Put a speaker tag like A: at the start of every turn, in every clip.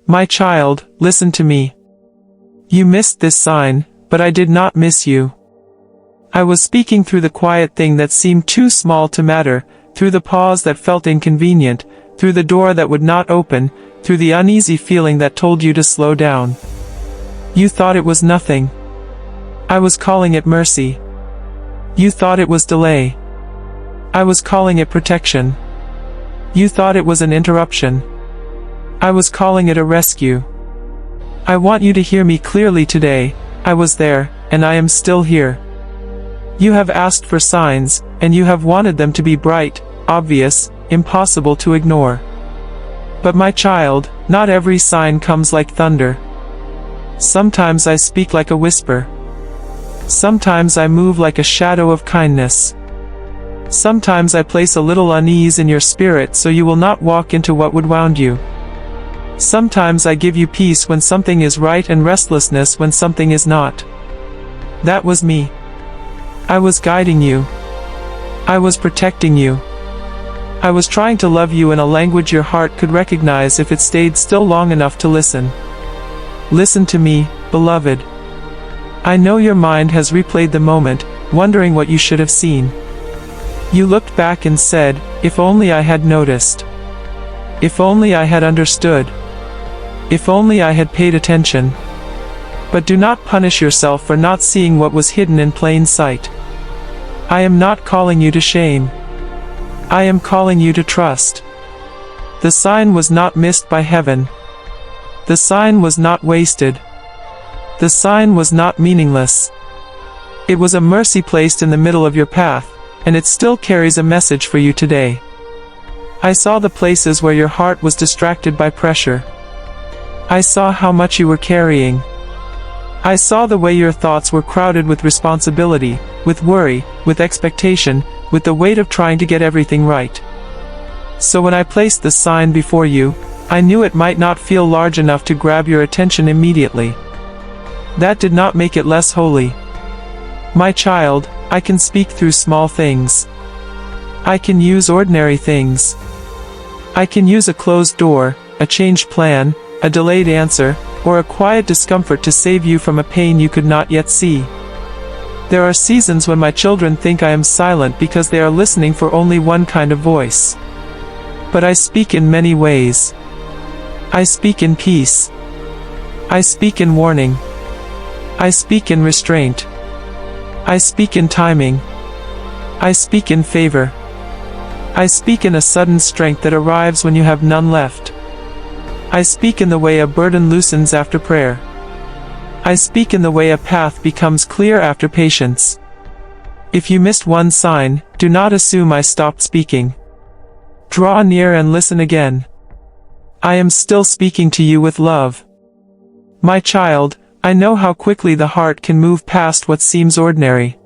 A: My child, listen to me. You missed this sign, but I did not miss you. I was speaking through the quiet thing that seemed too small to matter, through the pause that felt inconvenient, through the door that would not open, through the uneasy feeling that told you to slow down. You thought it was nothing. I was calling it mercy. You thought it was delay. I was calling it protection. You thought it was an interruption. I was calling it a rescue. I want you to hear me clearly today. I was there, and I am still here. You have asked for signs, and you have wanted them to be bright, obvious, impossible to ignore. But my child, not every sign comes like thunder. Sometimes I speak like a whisper. Sometimes I move like a shadow of kindness. Sometimes I place a little unease in your spirit so you will not walk into what would wound you. Sometimes I give you peace when something is right and restlessness when something is not. That was me. I was guiding you. I was protecting you. I was trying to love you in a language your heart could recognize if it stayed still long enough to listen. Listen to me, beloved. I know your mind has replayed the moment, wondering what you should have seen. You looked back and said, if only I had noticed. If only I had understood. If only I had paid attention. But do not punish yourself for not seeing what was hidden in plain sight. I am not calling you to shame. I am calling you to trust. The sign was not missed by heaven. The sign was not wasted. The sign was not meaningless. It was a mercy placed in the middle of your path, and it still carries a message for you today. I saw the places where your heart was distracted by pressure. I saw how much you were carrying. I saw the way your thoughts were crowded with responsibility, with worry, with expectation, with the weight of trying to get everything right. So when I placed the sign before you, I knew it might not feel large enough to grab your attention immediately. That did not make it less holy. My child, I can speak through small things. I can use ordinary things. I can use a closed door, a changed plan, a delayed answer, or a quiet discomfort to save you from a pain you could not yet see. There are seasons when my children think I am silent because they are listening for only one kind of voice. But I speak in many ways. I speak in peace. I speak in warning. I speak in restraint. I speak in timing. I speak in favor. I speak in a sudden strength that arrives when you have none left. I speak in the way a burden loosens after prayer. I speak in the way a path becomes clear after patience. If you missed one sign, do not assume I stopped speaking. Draw near and listen again. I am still speaking to you with love. My child, I know how quickly the heart can move past what seems ordinary.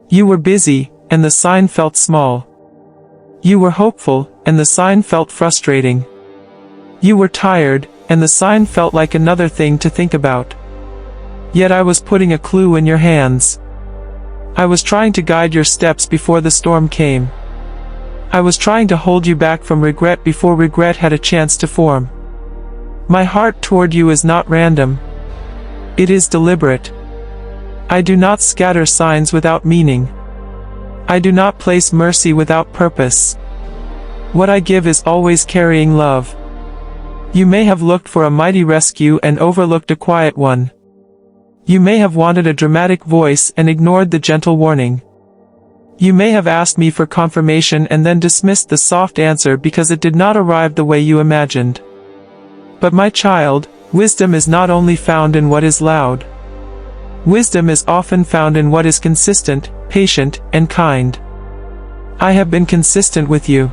A: You were busy, and the sign felt small. You were hopeful, and the sign felt frustrating. You were tired, and the sign felt like another thing to think about. Yet I was putting a clue in your hands. I was trying to guide your steps before the storm came. I was trying to hold you back from regret before regret had a chance to form. My heart toward you is not random. It is deliberate. I do not scatter signs without meaning. I do not place mercy without purpose. What I give is always carrying love. You may have looked for a mighty rescue and overlooked a quiet one. You may have wanted a dramatic voice and ignored the gentle warning. You may have asked me for confirmation and then dismissed the soft answer because it did not arrive the way you imagined. But my child, wisdom is not only found in what is loud. Wisdom is often found in what is consistent, patient, and kind. I have been consistent with you.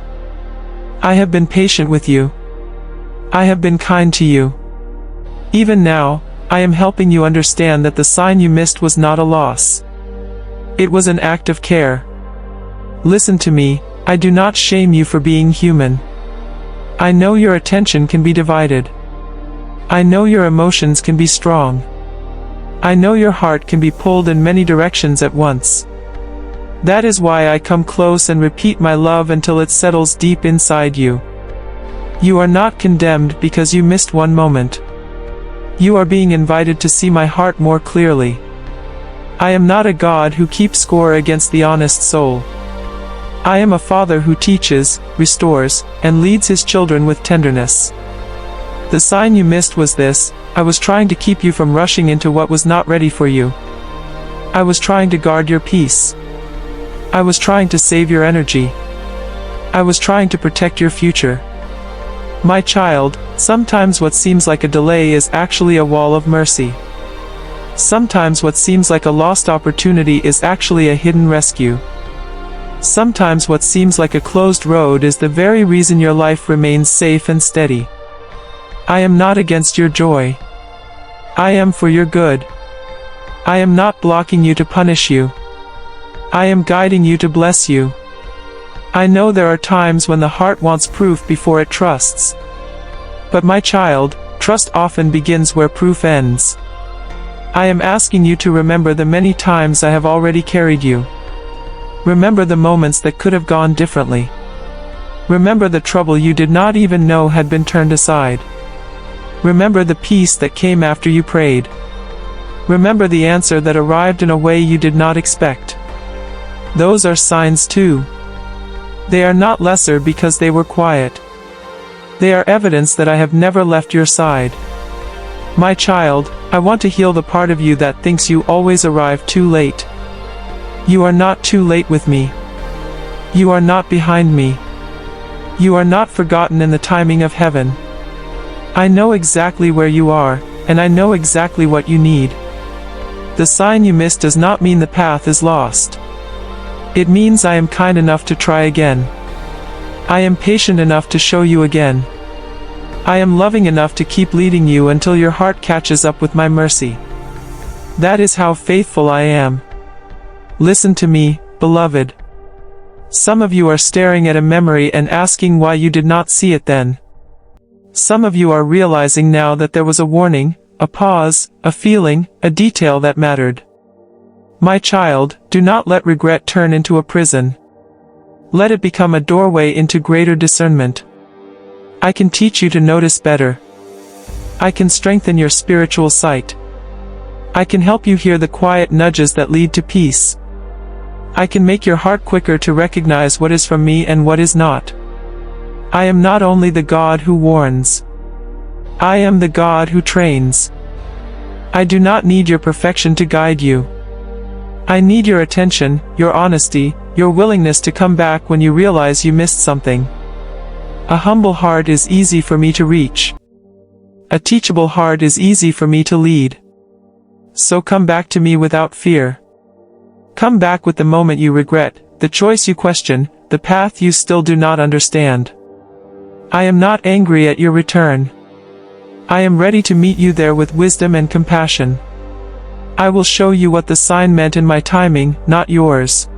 A: I have been patient with you. I have been kind to you. Even now, I am helping you understand that the sign you missed was not a loss. It was an act of care. Listen to me, I do not shame you for being human. I know your attention can be divided. I know your emotions can be strong. I know your heart can be pulled in many directions at once. That is why I come close and repeat my love until it settles deep inside you. You are not condemned because you missed one moment. You are being invited to see my heart more clearly. I am not a God who keeps score against the honest soul. I am a Father who teaches, restores, and leads his children with tenderness. The sign you missed was this: I was trying to keep you from rushing into what was not ready for you. I was trying to guard your peace. I was trying to save your energy. I was trying to protect your future. My child, sometimes what seems like a delay is actually a wall of mercy. Sometimes what seems like a lost opportunity is actually a hidden rescue. Sometimes what seems like a closed road is the very reason your life remains safe and steady. I am not against your joy. I am for your good. I am not blocking you to punish you. I am guiding you to bless you. I know there are times when the heart wants proof before it trusts. But my child, trust often begins where proof ends. I am asking you to remember the many times I have already carried you. Remember the moments that could have gone differently. Remember the trouble you did not even know had been turned aside. Remember the peace that came after you prayed. Remember the answer that arrived in a way you did not expect. Those are signs too. They are not lesser because they were quiet. They are evidence that I have never left your side. My child, I want to heal the part of you that thinks you always arrive too late. You are not too late with me. You are not behind me. You are not forgotten in the timing of heaven. I know exactly where you are, and I know exactly what you need. The sign you missed does not mean the path is lost. It means I am kind enough to try again. I am patient enough to show you again. I am loving enough to keep leading you until your heart catches up with my mercy. That is how faithful I am. Listen to me, beloved. Some of you are staring at a memory and asking why you did not see it then. Some of you are realizing now that there was a warning, a pause, a feeling, a detail that mattered. My child, do not let regret turn into a prison. Let it become a doorway into greater discernment. I can teach you to notice better. I can strengthen your spiritual sight. I can help you hear the quiet nudges that lead to peace. I can make your heart quicker to recognize what is from me and what is not. I am not only the God who warns. I am the God who trains. I do not need your perfection to guide you. I need your attention, your honesty, your willingness to come back when you realize you missed something. A humble heart is easy for me to reach. A teachable heart is easy for me to lead. So come back to me without fear. Come back with the moment you regret, the choice you question, the path you still do not understand. I am not angry at your return. I am ready to meet you there with wisdom and compassion. I will show you what the sign meant in my timing, not yours.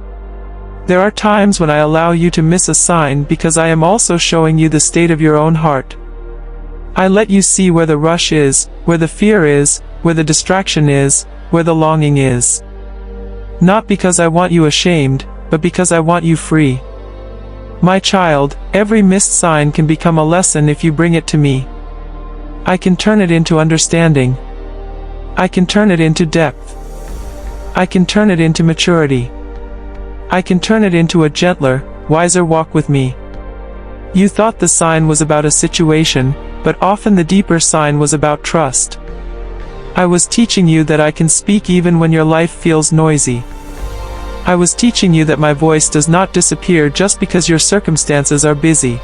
A: There are times when I allow you to miss a sign because I am also showing you the state of your own heart. I let you see where the rush is, where the fear is, where the distraction is, where the longing is. Not because I want you ashamed, but because I want you free. My child, every missed sign can become a lesson if you bring it to me. I can turn it into understanding. I can turn it into depth. I can turn it into maturity. I can turn it into a gentler, wiser walk with me. You thought the sign was about a situation, but often the deeper sign was about trust. I was teaching you that I can speak even when your life feels noisy. I was teaching you that my voice does not disappear just because your circumstances are busy.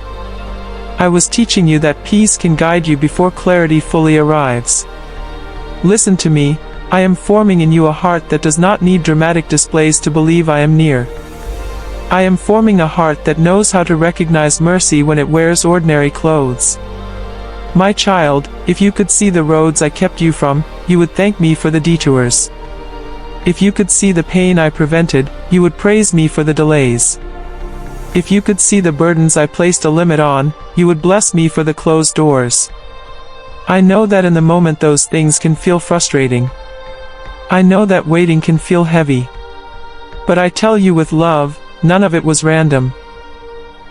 A: I was teaching you that peace can guide you before clarity fully arrives. Listen to me, I am forming in you a heart that does not need dramatic displays to believe I am near. I am forming a heart that knows how to recognize mercy when it wears ordinary clothes. My child, if you could see the roads I kept you from, you would thank me for the detours. If you could see the pain I prevented, you would praise me for the delays. If you could see the burdens I placed a limit on, you would bless me for the closed doors. I know that in the moment those things can feel frustrating. I know that waiting can feel heavy. But I tell you with love, none of it was random.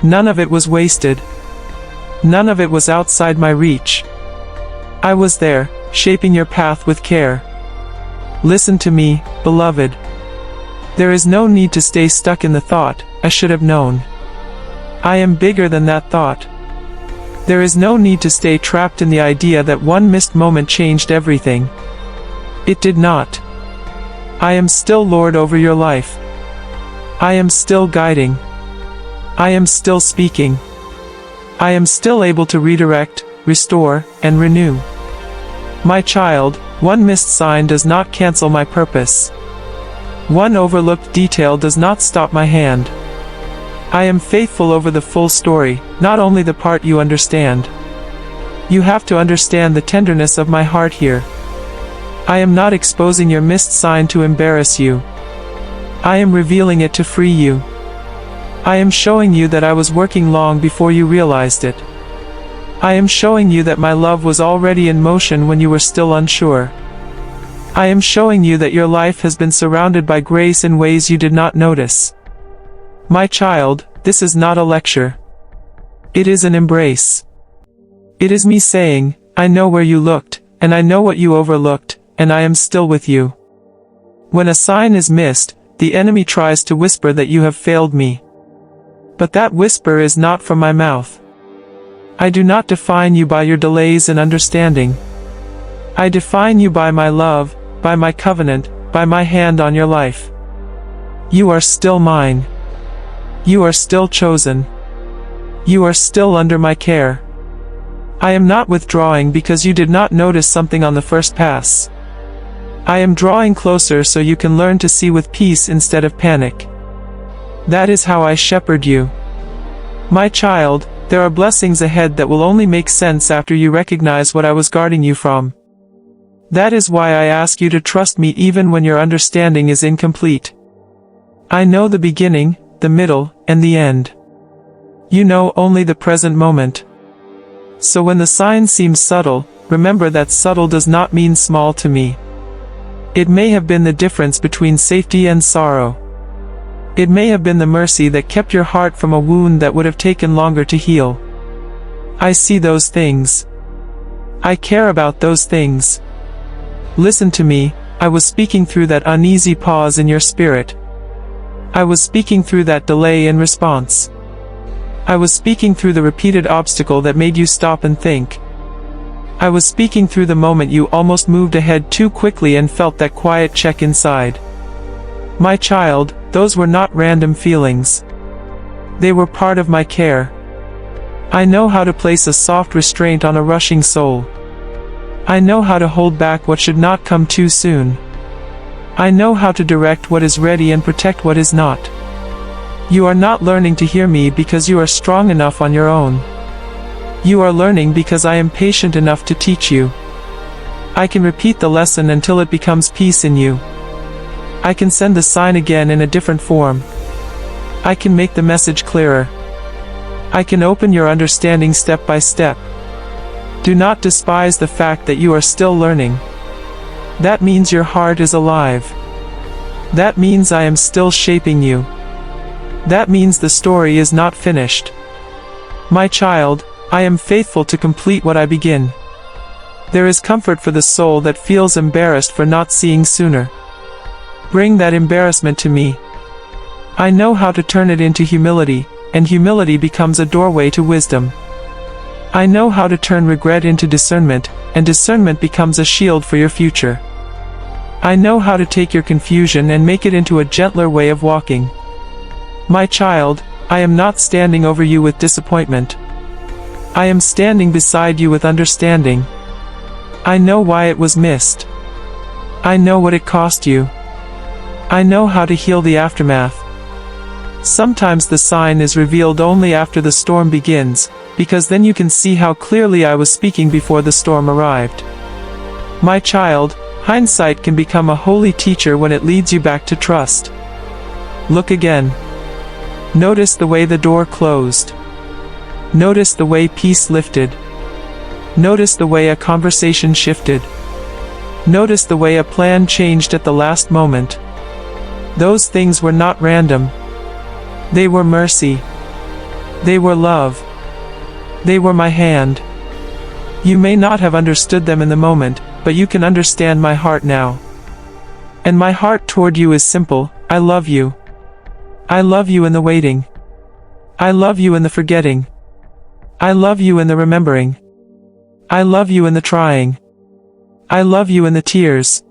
A: None of it was wasted. None of it was outside my reach. I was there, shaping your path with care. Listen to me, beloved. There is no need to stay stuck in the thought, I should have known. I am bigger than that thought. There is no need to stay trapped in the idea that one missed moment changed everything. It did not. I am still Lord over your life. I am still guiding. I am still speaking. I am still able to redirect, restore, and renew. My child, one missed sign does not cancel my purpose. One overlooked detail does not stop my hand. I am faithful over the full story, not only the part you understand. You have to understand the tenderness of my heart here. I am not exposing your missed sign to embarrass you. I am revealing it to free you. I am showing you that I was working long before you realized it. I am showing you that my love was already in motion when you were still unsure. I am showing you that your life has been surrounded by grace in ways you did not notice. My child, this is not a lecture. It is an embrace. It is me saying, I know where you looked, and I know what you overlooked, and I am still with you. When a sign is missed, the enemy tries to whisper that you have failed me. But that whisper is not from my mouth. I do not define you by your delays in understanding. I define you by my love, by my covenant, by my hand on your life. You are still mine. You are still chosen. You are still under my care. I am not withdrawing because you did not notice something on the first pass. I am drawing closer so you can learn to see with peace instead of panic. That is how I shepherd you. My child, there are blessings ahead that will only make sense after you recognize what I was guarding you from. That is why I ask you to trust me even when your understanding is incomplete. I know the beginning, the middle, and the end. You know only the present moment. So when the sign seems subtle, remember that subtle does not mean small to me. It may have been the difference between safety and sorrow. It may have been the mercy that kept your heart from a wound that would have taken longer to heal. I see those things. I care about those things. Listen to me, I was speaking through that uneasy pause in your spirit. I was speaking through that delay in response. I was speaking through the repeated obstacle that made you stop and think. I was speaking through the moment you almost moved ahead too quickly and felt that quiet check inside. My child, those were not random feelings. They were part of my care. I know how to place a soft restraint on a rushing soul. I know how to hold back what should not come too soon. I know how to direct what is ready and protect what is not. You are not learning to hear me because you are strong enough on your own. You are learning because I am patient enough to teach you. I can repeat the lesson until it becomes peace in you. I can send the sign again in a different form. I can make the message clearer. I can open your understanding step by step. Do not despise the fact that you are still learning. That means your heart is alive. That means I am still shaping you. That means the story is not finished. My child, I am faithful to complete what I begin. There is comfort for the soul that feels embarrassed for not seeing sooner. Bring that embarrassment to me. I know how to turn it into humility, and humility becomes a doorway to wisdom. I know how to turn regret into discernment, and discernment becomes a shield for your future. I know how to take your confusion and make it into a gentler way of walking. My child, I am not standing over you with disappointment. I am standing beside you with understanding. I know why it was missed. I know what it cost you. I know how to heal the aftermath. Sometimes the sign is revealed only after the storm begins, because then you can see how clearly I was speaking before the storm arrived. My child, hindsight can become a holy teacher when it leads you back to trust. Look again. Notice the way the door closed. Notice the way peace lifted. Notice the way a conversation shifted. Notice the way a plan changed at the last moment. Those things were not random. They were mercy. They were love. They were my hand. You may not have understood them in the moment, but you can understand my heart now. And my heart toward you is simple: I love you. I love you in the waiting. I love you in the forgetting. I love you in the remembering. I love you in the trying. I love you in the tears.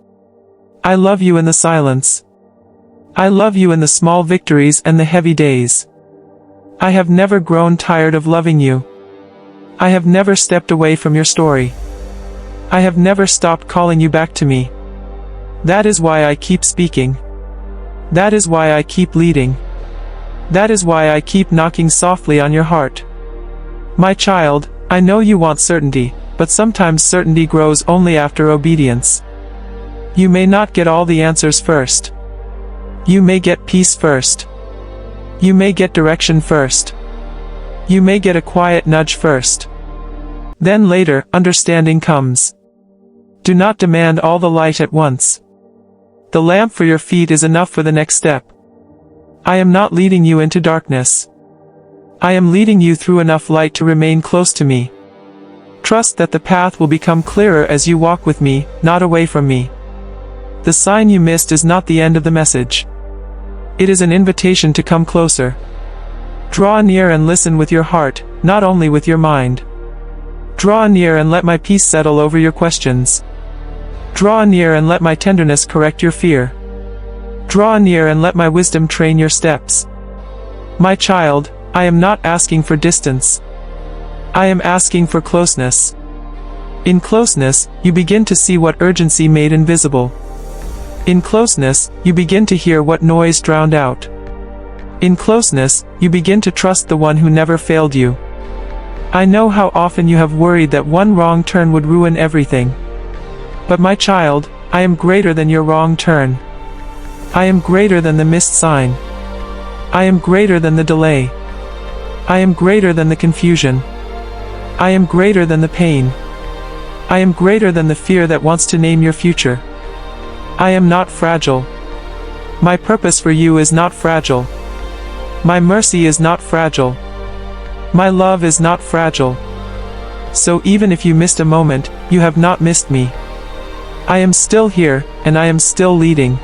A: I love you in the silence. I love you in the small victories and the heavy days. I have never grown tired of loving you. I have never stepped away from your story. I have never stopped calling you back to me. That is why I keep speaking. That is why I keep leading. That is why I keep knocking softly on your heart. My child, I know you want certainty, but sometimes certainty grows only after obedience. You may not get all the answers first. You may get peace first. You may get direction first. You may get a quiet nudge first. Then later, understanding comes. Do not demand all the light at once. The lamp for your feet is enough for the next step. I am not leading you into darkness. I am leading you through enough light to remain close to me. Trust that the path will become clearer as you walk with me, not away from me. The sign you missed is not the end of the message. It is an invitation to come closer. Draw near and listen with your heart, not only with your mind. Draw near and let my peace settle over your questions. Draw near and let my tenderness correct your fear. Draw near and let my wisdom train your steps. My child, I am not asking for distance. I am asking for closeness. In closeness, you begin to see what urgency made invisible. In closeness, you begin to hear what noise drowned out. In closeness, you begin to trust the one who never failed you. I know how often you have worried that one wrong turn would ruin everything. But my child, I am greater than your wrong turn. I am greater than the missed sign. I am greater than the delay. I am greater than the confusion. I am greater than the pain. I am greater than the fear that wants to name your future. I am not fragile. My purpose for you is not fragile. My mercy is not fragile. My love is not fragile. So even if you missed a moment, you have not missed me. I am still here, and I am still leading.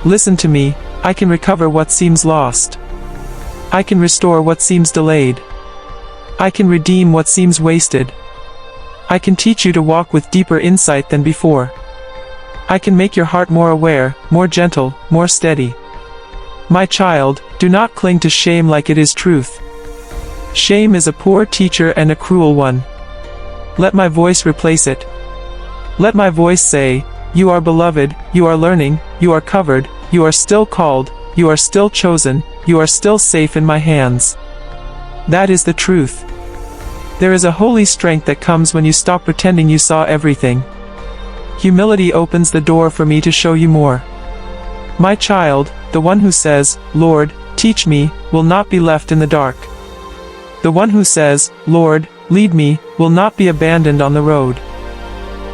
A: Listen to me, I can recover what seems lost. I can restore what seems delayed. I can redeem what seems wasted. I can teach you to walk with deeper insight than before. I can make your heart more aware, more gentle, more steady. My child, do not cling to shame like it is truth. Shame is a poor teacher and a cruel one. Let my voice replace it. Let my voice say, you are beloved, you are learning, you are covered, you are still called, you are still chosen, you are still safe in my hands. That is the truth. There is a holy strength that comes when you stop pretending you saw everything. Humility opens the door for me to show you more. My child, the one who says, Lord, teach me, will not be left in the dark. The one who says, Lord, lead me, will not be abandoned on the road.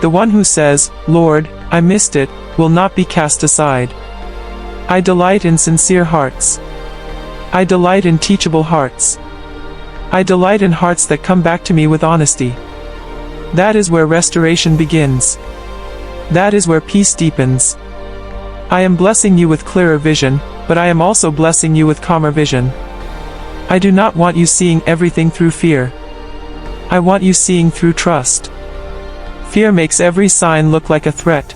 A: The one who says, Lord, I missed it, will not be cast aside. I delight in sincere hearts. I delight in teachable hearts. I delight in hearts that come back to me with honesty. That is where restoration begins. That is where peace deepens. I am blessing you with clearer vision, but I am also blessing you with calmer vision. I do not want you seeing everything through fear. I want you seeing through trust. Fear makes every sign look like a threat.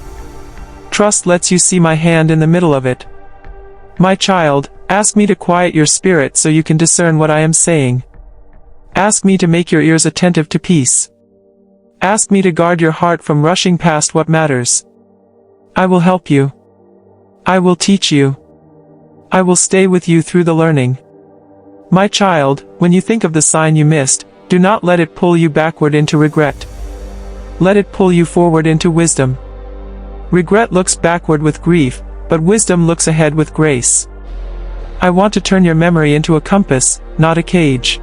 A: Trust lets you see my hand in the middle of it. My child, ask me to quiet your spirit so you can discern what I am saying. Ask me to make your ears attentive to peace. Ask me to guard your heart from rushing past what matters. I will help you. I will teach you. I will stay with you through the learning. My child, when you think of the sign you missed, do not let it pull you backward into regret. Let it pull you forward into wisdom. Regret looks backward with grief, but wisdom looks ahead with grace. I want to turn your memory into a compass, not a cage.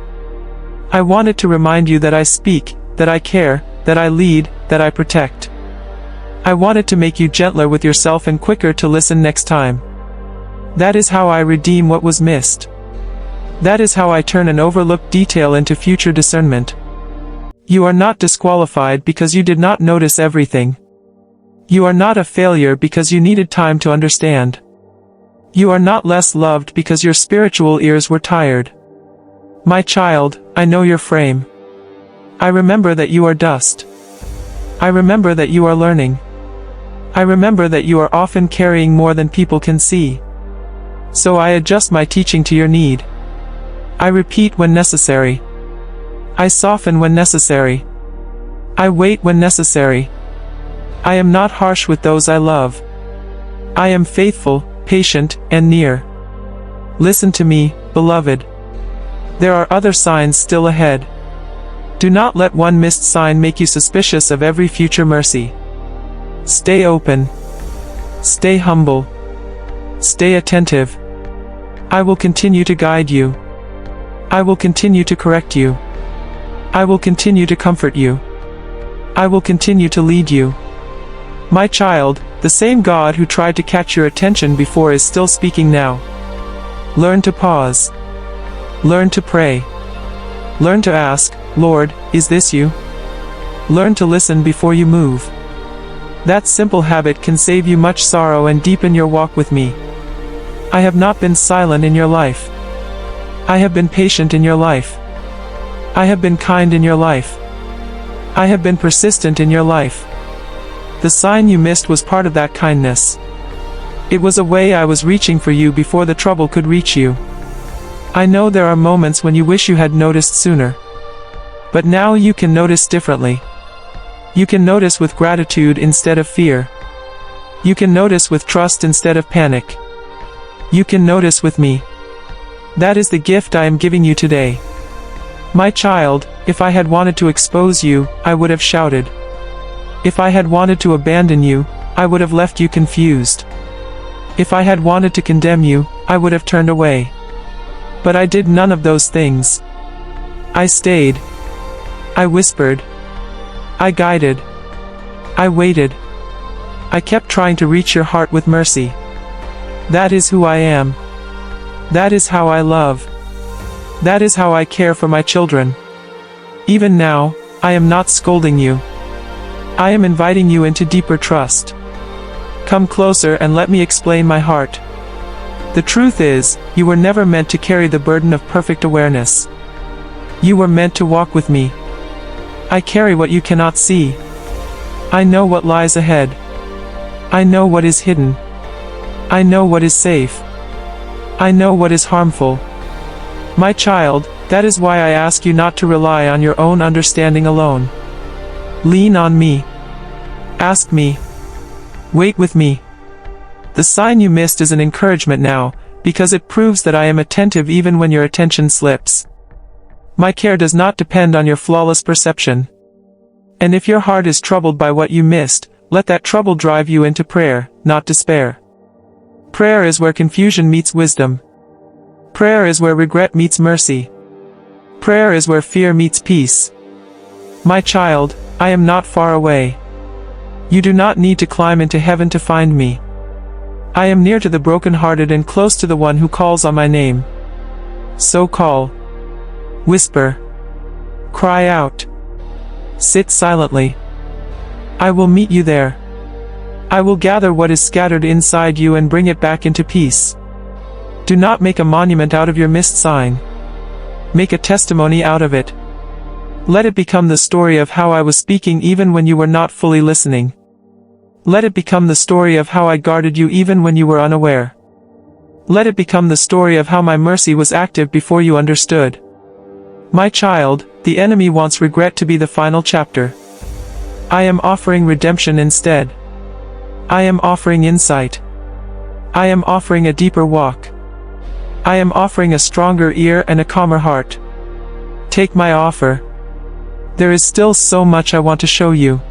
A: I want it to remind you that I speak, that I care, that I lead, that I protect. I want it to make you gentler with yourself and quicker to listen next time. That is how I redeem what was missed. That is how I turn an overlooked detail into future discernment. You are not disqualified because you did not notice everything. You are not a failure because you needed time to understand. You are not less loved because your spiritual ears were tired. My child, I know your frame. I remember that you are dust. I remember that you are learning. I remember that you are often carrying more than people can see. So I adjust my teaching to your need. I repeat when necessary. I soften when necessary. I wait when necessary. I am not harsh with those I love. I am faithful, patient, and near. Listen to me, beloved. There are other signs still ahead. Do not let one missed sign make you suspicious of every future mercy. Stay open. Stay humble. Stay attentive. I will continue to guide you. I will continue to correct you. I will continue to comfort you. I will continue to lead you. My child, the same God who tried to catch your attention before is still speaking now. Learn to pause. Learn to pray. Learn to ask, Lord, is this you? Learn to listen before you move. That simple habit can save you much sorrow and deepen your walk with me. I have not been silent in your life. I have been patient in your life. I have been kind in your life. I have been persistent in your life. The sign you missed was part of that kindness. It was a way I was reaching for you before the trouble could reach you. I know there are moments when you wish you had noticed sooner. But now you can notice differently. You can notice with gratitude instead of fear. You can notice with trust instead of panic. You can notice with me. That is the gift I am giving you today. My child, if I had wanted to expose you, I would have shouted. If I had wanted to abandon you, I would have left you confused. If I had wanted to condemn you, I would have turned away. But I did none of those things. I stayed. I whispered. I guided. I waited. I kept trying to reach your heart with mercy. That is who I am. That is how I love. That is how I care for my children. Even now, I am not scolding you. I am inviting you into deeper trust. Come closer and let me explain my heart. The truth is, you were never meant to carry the burden of perfect awareness. You were meant to walk with me. I carry what you cannot see. I know what lies ahead. I know what is hidden. I know what is safe. I know what is harmful. My child, that is why I ask you not to rely on your own understanding alone. Lean on me. Ask me. Wait with me. The sign you missed is an encouragement now, because it proves that I am attentive even when your attention slips. My care does not depend on your flawless perception. And if your heart is troubled by what you missed, let that trouble drive you into prayer, not despair. Prayer is where confusion meets wisdom. Prayer is where regret meets mercy. Prayer is where fear meets peace. My child, I am not far away. You do not need to climb into heaven to find me. I am near to the broken-hearted and close to the one who calls on my name. So call. Whisper. Cry out. Sit silently. I will meet you there. I will gather what is scattered inside you and bring it back into peace. Do not make a monument out of your missed sign. Make a testimony out of it. Let it become the story of how I was speaking even when you were not fully listening. Let it become the story of how I guarded you even when you were unaware. Let it become the story of how my mercy was active before you understood. My child, the enemy wants regret to be the final chapter. I am offering redemption instead. I am offering insight. I am offering a deeper walk. I am offering a stronger ear and a calmer heart. Take my offer. There is still so much I want to show you.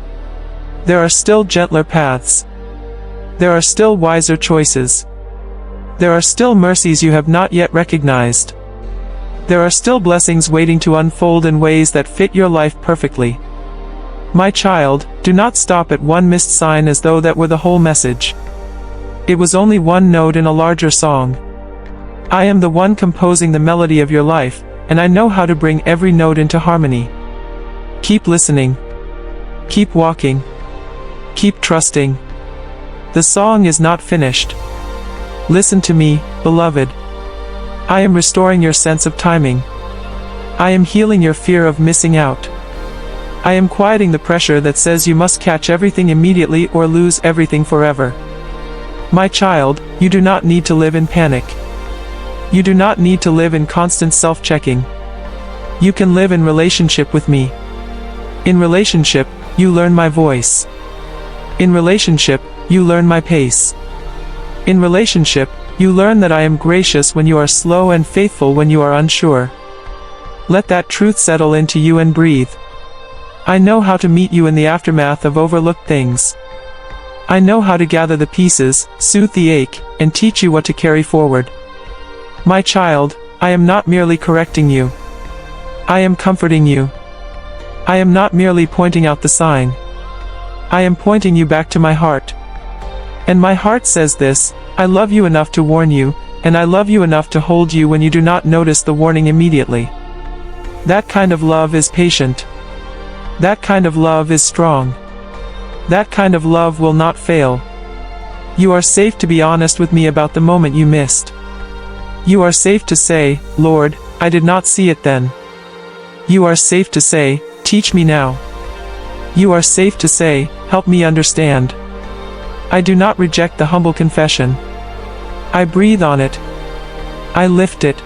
A: There are still gentler paths. There are still wiser choices. There are still mercies you have not yet recognized. There are still blessings waiting to unfold in ways that fit your life perfectly. My child, do not stop at one missed sign as though that were the whole message. It was only one note in a larger song. I am the one composing the melody of your life, and I know how to bring every note into harmony. Keep listening. Keep walking. Keep trusting. The song is not finished. Listen to me, beloved. I am restoring your sense of timing. I am healing your fear of missing out. I am quieting the pressure that says you must catch everything immediately or lose everything forever. My child, you do not need to live in panic. You do not need to live in constant self-checking. You can live in relationship with me. In relationship, you learn my voice. In relationship, you learn my pace. In relationship, you learn that I am gracious when you are slow and faithful when you are unsure. Let that truth settle into you and breathe. I know how to meet you in the aftermath of overlooked things. I know how to gather the pieces, soothe the ache, and teach you what to carry forward. My child, I am not merely correcting you. I am comforting you. I am not merely pointing out the sign. I am pointing you back to my heart. And my heart says this: I love you enough to warn you, and I love you enough to hold you when you do not notice the warning immediately. That kind of love is patient. That kind of love is strong. That kind of love will not fail. You are safe to be honest with me about the moment you missed. You are safe to say, Lord, I did not see it then. You are safe to say, teach me now. You are safe to say, help me understand. I do not reject the humble confession. I breathe on it. I lift it.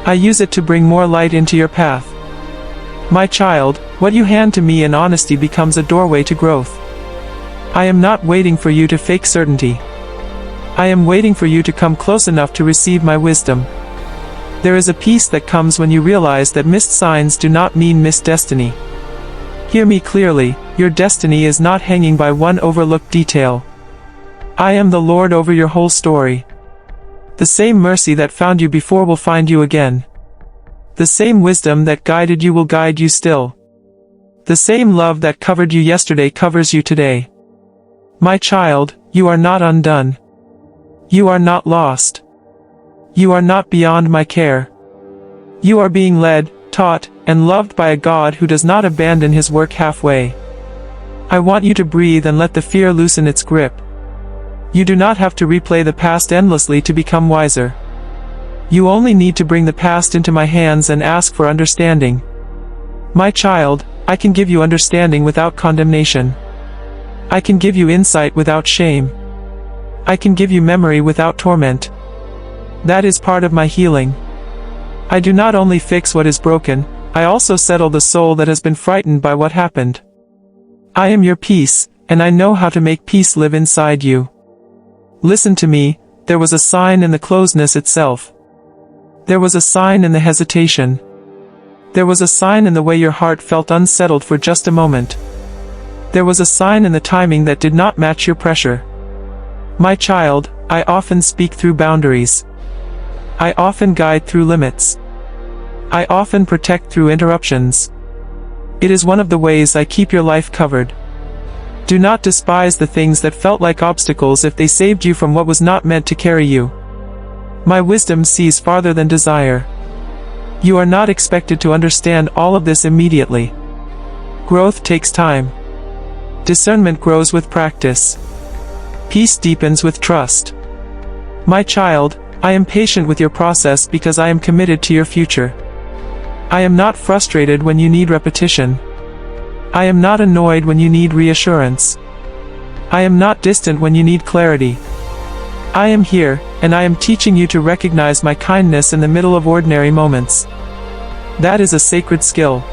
A: I use it to bring more light into your path. My child, what you hand to me in honesty becomes a doorway to growth. I am not waiting for you to fake certainty. I am waiting for you to come close enough to receive my wisdom. There is a peace that comes when you realize that missed signs do not mean missed destiny. Hear me clearly, your destiny is not hanging by one overlooked detail. I am the Lord over your whole story. The same mercy that found you before will find you again. The same wisdom that guided you will guide you still. The same love that covered you yesterday covers you today. My child, you are not undone. You are not lost. You are not beyond my care. You are being led, taught, and loved by a God who does not abandon his work halfway. I want you to breathe and let the fear loosen its grip. You do not have to replay the past endlessly to become wiser. You only need to bring the past into my hands and ask for understanding. My child, I can give you understanding without condemnation. I can give you insight without shame. I can give you memory without torment. That is part of my healing. I do not only fix what is broken, I also settle the soul that has been frightened by what happened. I am your peace, and I know how to make peace live inside you. Listen to me, there was a sign in the closeness itself. There was a sign in the hesitation. There was a sign in the way your heart felt unsettled for just a moment. There was a sign in the timing that did not match your pressure. My child, I often speak through boundaries. I often guide through limits. I often protect through interruptions. It is one of the ways I keep your life covered. Do not despise the things that felt like obstacles if they saved you from what was not meant to carry you. My wisdom sees farther than desire. You are not expected to understand all of this immediately. Growth takes time. Discernment grows with practice. Peace deepens with trust. My child, I am patient with your process because I am committed to your future. I am not frustrated when you need repetition. I am not annoyed when you need reassurance. I am not distant when you need clarity. I am here, and I am teaching you to recognize my kindness in the middle of ordinary moments. That is a sacred skill.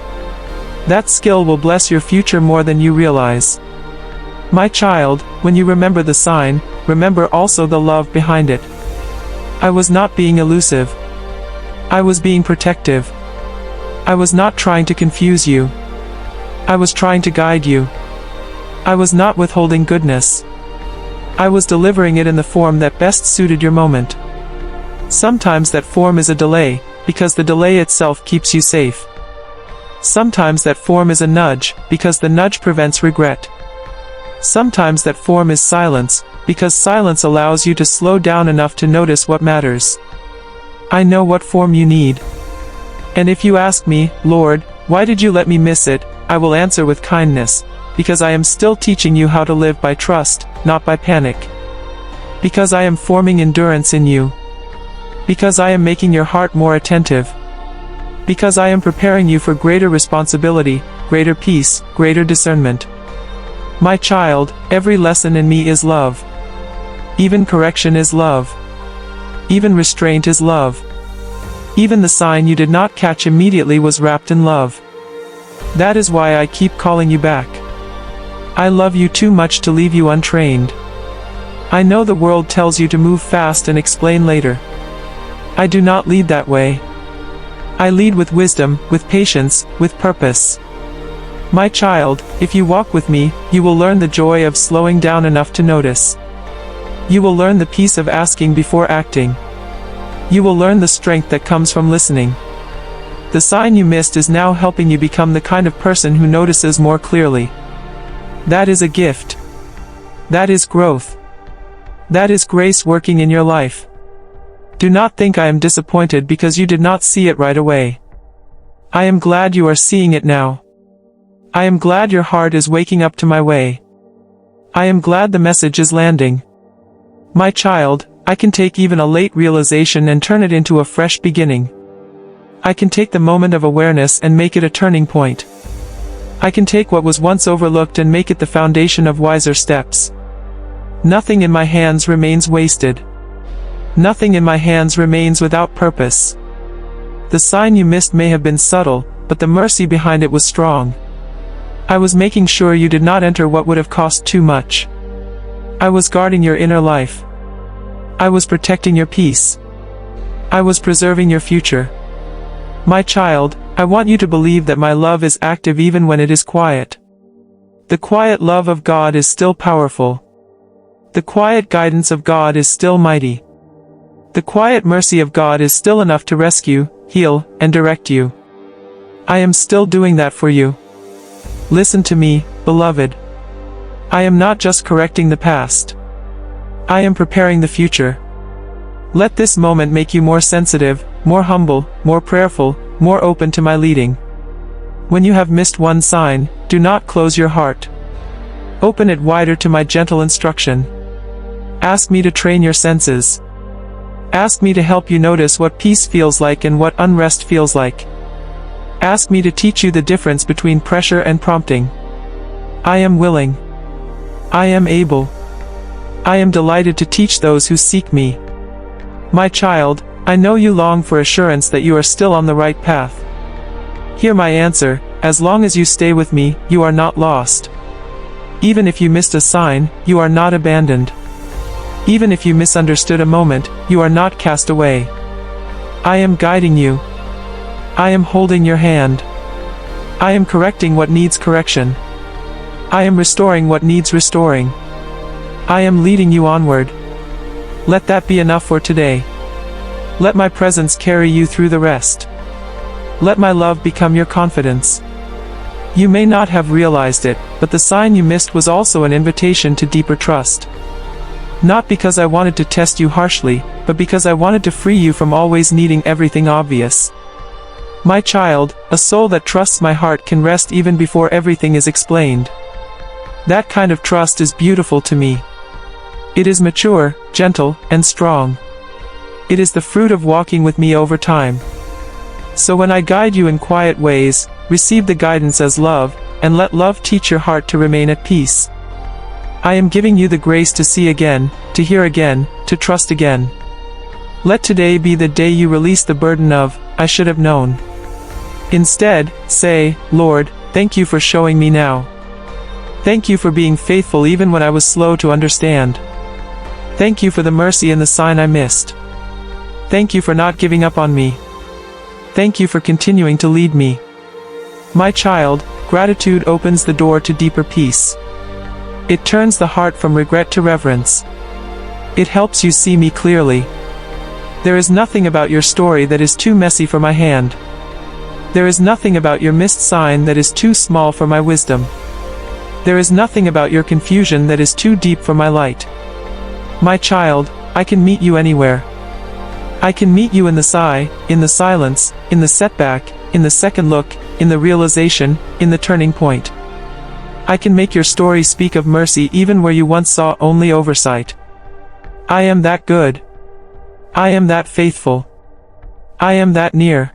A: That skill will bless your future more than you realize. My child, when you remember the sign, remember also the love behind it. I was not being elusive. I was being protective. I was not trying to confuse you. I was trying to guide you. I was not withholding goodness. I was delivering it in the form that best suited your moment. Sometimes that form is a delay, because the delay itself keeps you safe. Sometimes that form is a nudge, because the nudge prevents regret. Sometimes that form is silence, because silence allows you to slow down enough to notice what matters. I know what form you need. And if you ask me, Lord, why did you let me miss it? I will answer with kindness, because I am still teaching you how to live by trust, not by panic. Because I am forming endurance in you. Because I am making your heart more attentive. Because I am preparing you for greater responsibility, greater peace, greater discernment. My child, every lesson in me is love. Even correction is love. Even restraint is love. Even the sign you did not catch immediately was wrapped in love. That is why I keep calling you back. I love you too much to leave you untrained. I know the world tells you to move fast and explain later. I do not lead that way. I lead with wisdom, with patience, with purpose. My child, if you walk with me, you will learn the joy of slowing down enough to notice. You will learn the peace of asking before acting. You will learn the strength that comes from listening. The sign you missed is now helping you become the kind of person who notices more clearly. That is a gift. That is growth. That is grace working in your life. Do not think I am disappointed because you did not see it right away. I am glad you are seeing it now. I am glad your heart is waking up to my way. I am glad the message is landing. My child, I can take even a late realization and turn it into a fresh beginning. I can take the moment of awareness and make it a turning point. I can take what was once overlooked and make it the foundation of wiser steps. Nothing in my hands remains wasted. Nothing in my hands remains without purpose. The sign you missed may have been subtle, but the mercy behind it was strong. I was making sure you did not enter what would have cost too much. I was guarding your inner life. I was protecting your peace. I was preserving your future. My child, I want you to believe that my love is active even when it is quiet. The quiet love of God is still powerful. The quiet guidance of God is still mighty. The quiet mercy of God is still enough to rescue, heal, and direct you. I am still doing that for you. Listen to me, beloved. I am not just correcting the past. I am preparing the future. Let this moment make you more sensitive, more humble, more prayerful, more open to my leading. When you have missed one sign, do not close your heart. Open it wider to my gentle instruction. Ask me to train your senses. Ask me to help you notice what peace feels like and what unrest feels like. Ask me to teach you the difference between pressure and prompting. I am willing. I am able. I am delighted to teach those who seek me. My child, I know you long for assurance that you are still on the right path. Hear my answer: as long as you stay with me, you are not lost. Even if you missed a sign, you are not abandoned. Even if you misunderstood a moment, you are not cast away. I am guiding you. I am holding your hand. I am correcting what needs correction. I am restoring what needs restoring. I am leading you onward. Let that be enough for today. Let my presence carry you through the rest. Let my love become your confidence. You may not have realized it, but the sign you missed was also an invitation to deeper trust. Not because I wanted to test you harshly, but because I wanted to free you from always needing everything obvious. My child, a soul that trusts my heart can rest even before everything is explained. That kind of trust is beautiful to me. It is mature, gentle, and strong. It is the fruit of walking with me over time. So when I guide you in quiet ways, receive the guidance as love, and let love teach your heart to remain at peace. I am giving you the grace to see again, to hear again, to trust again. Let today be the day you release the burden of, "I should have known." Instead, say, "Lord, thank you for showing me now. Thank you for being faithful even when I was slow to understand. Thank you for the mercy and the sign I missed. Thank you for not giving up on me. Thank you for continuing to lead me." My child, gratitude opens the door to deeper peace. It turns the heart from regret to reverence. It helps you see me clearly. There is nothing about your story that is too messy for my hand. There is nothing about your missed sign that is too small for my wisdom. There is nothing about your confusion that is too deep for my light. My child, I can meet you anywhere. I can meet you in the sigh, in the silence, in the setback, in the second look, in the realization, in the turning point. I can make your story speak of mercy even where you once saw only oversight. I am that good. I am that faithful. I am that near.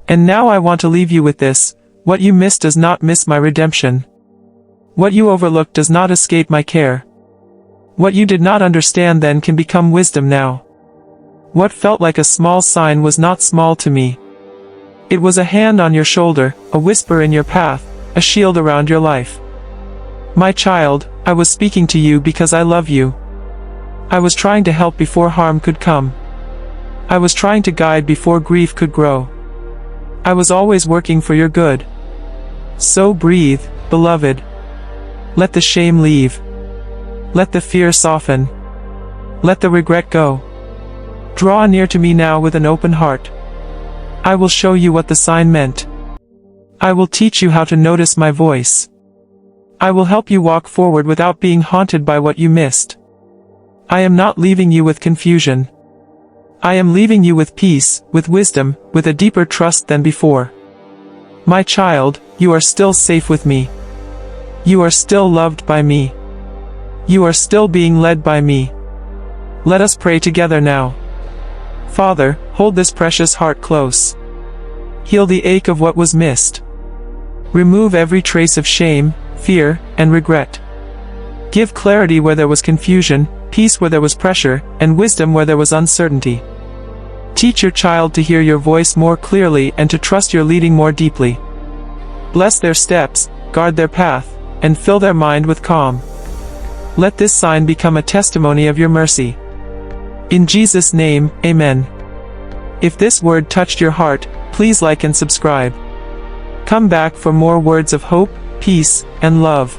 A: And now I want to leave you with this: what you miss does not miss my redemption. What you overlooked does not escape my care. What you did not understand then can become wisdom now. What felt like a small sign was not small to me. It was a hand on your shoulder, a whisper in your path, a shield around your life. My child, I was speaking to you because I love you. I was trying to help before harm could come. I was trying to guide before grief could grow. I was always working for your good. So breathe, beloved. Let the shame leave. Let the fear soften. Let the regret go. Draw near to me now with an open heart. I will show you what the sign meant. I will teach you how to notice my voice. I will help you walk forward without being haunted by what you missed. I am not leaving you with confusion. I am leaving you with peace, with wisdom, with a deeper trust than before. My child, you are still safe with me. You are still loved by me. You are still being led by me. Let us pray together now. Father, hold this precious heart close. Heal the ache of what was missed. Remove every trace of shame, fear, and regret. Give clarity where there was confusion, peace where there was pressure, and wisdom where there was uncertainty. Teach your child to hear your voice more clearly and to trust your leading more deeply. Bless their steps, guard their path, and fill their mind with calm. Let this sign become a testimony of your mercy. In Jesus' name, Amen. If this word touched your heart, please like and subscribe. Come back for more words of hope, peace, and love.